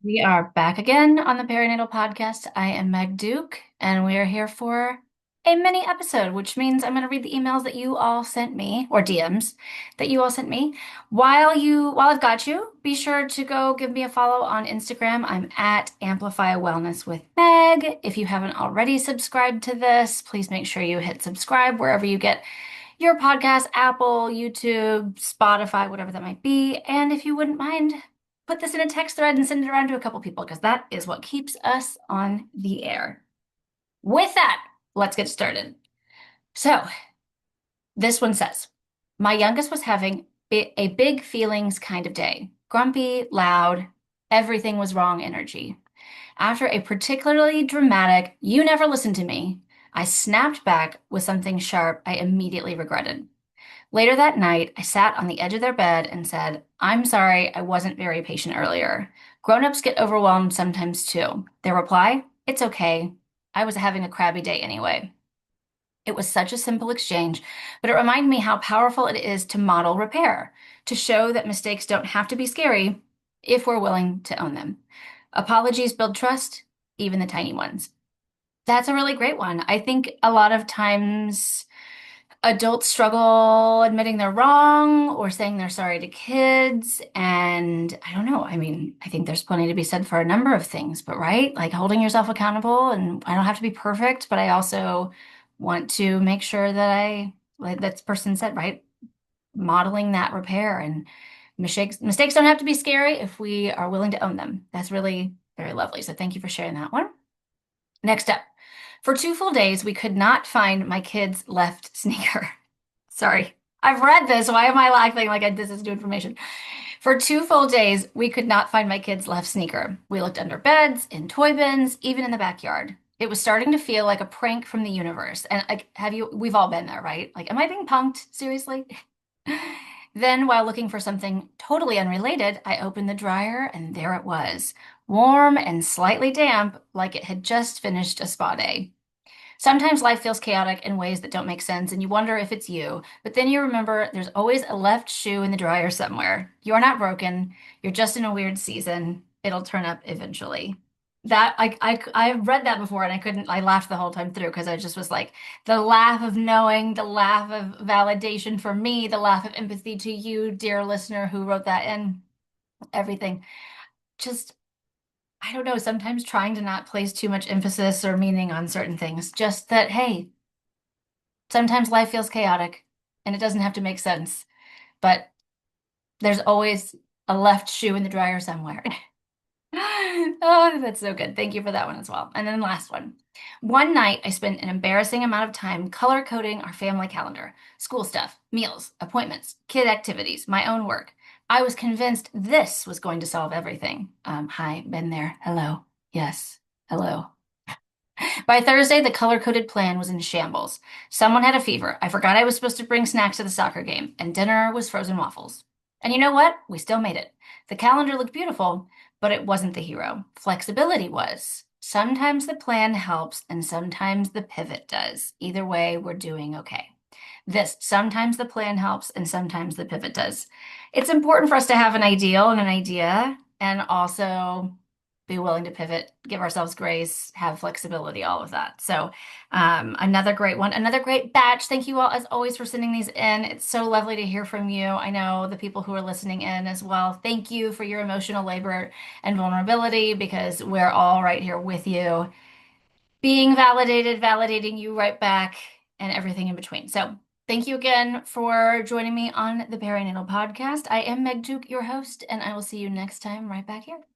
We are back again on the Perinatal Podcast. I am Meg Duke, and we are here for a mini episode, which means I'm going to read the emails that you all sent me, or DMs that you all sent me. While I've got you, be sure to go give me a follow on Instagram. I'm at Amplify Wellness with Meg. If you haven't already subscribed to this, please make sure you hit subscribe wherever you get your podcast, Apple, YouTube, Spotify, whatever that might be. And if you wouldn't mind, put this in a text thread and send it around to a couple people because that is what keeps us on the air. With that, let's get started. So, this one says, my youngest was having a big feelings kind of day. Grumpy, loud, everything was wrong energy. After a particularly dramatic, you never listened to me, I snapped back with something sharp I immediately regretted. Later that night, I sat on the edge of their bed and said, I'm sorry, I wasn't very patient earlier. Grown-ups get overwhelmed sometimes too. Their reply, it's okay. I was having a crabby day anyway. It was such a simple exchange, but it reminded me how powerful it is to model repair, to show that mistakes don't have to be scary if we're willing to own them. Apologies build trust, even the tiny ones. That's a really great one. I think a lot of times adults struggle admitting they're wrong or saying they're sorry to kids. And I don't know. I mean, I think there's plenty to be said for a number of things, but right? Like holding yourself accountable. And I don't have to be perfect, but I also want to make sure that like that person said, right? Modeling that repair and mistakes don't have to be scary if we are willing to own them. That's really very lovely. So thank you for sharing that one. Next up. For 2 full days, we could not find my kid's left sneaker. Sorry. I've read this. Why am I laughing like this is new information? For 2 full days, we could not find my kid's left sneaker. We looked under beds, in toy bins, even in the backyard. It was starting to feel like a prank from the universe. And like, we've all been there, right? Like, am I being punked? Seriously? Then, while looking for something totally unrelated, I opened the dryer and there it was, warm and slightly damp, like it had just finished a spa day. Sometimes life feels chaotic in ways that don't make sense, and you wonder if it's you. But then you remember there's always a left shoe in the dryer somewhere. You're not broken. You're just in a weird season. It'll turn up eventually. I read that before and I couldn't, I laughed the whole time through because I just was like, the laugh of knowing, the laugh of validation for me, the laugh of empathy to you, dear listener who wrote that in, everything. Just I don't know, sometimes trying to not place too much emphasis or meaning on certain things. Just that, hey, sometimes life feels chaotic and it doesn't have to make sense, but there's always a left shoe in the dryer somewhere. Oh, that's so good. Thank you for that one as well. And then last one. One night, I spent an embarrassing amount of time color coding our family calendar, school stuff, meals, appointments, kid activities, my own work. I was convinced this was going to solve everything. Hi, been there. Hello. Yes. Hello. By Thursday, the color-coded plan was in shambles. Someone had a fever. I forgot I was supposed to bring snacks to the soccer game, and dinner was frozen waffles. And you know what? We still made it. The calendar looked beautiful, but it wasn't the hero. Flexibility was. Sometimes the plan helps, and sometimes the pivot does. Either way, we're doing okay. Sometimes the plan helps, and sometimes the pivot does. It's important for us to have an ideal and an idea, and also be willing to pivot, give ourselves grace, have flexibility, all of that. So, another great one, another great batch. Thank you all, as always, for sending these in. It's so lovely to hear from you. I know the people who are listening in as well. Thank you for your emotional labor and vulnerability because we're all right here with you, being validated, validating you right back, and everything in between. So, thank you again for joining me on the Perinatal Podcast. I am Meg Duke, your host, and I will see you next time right back here.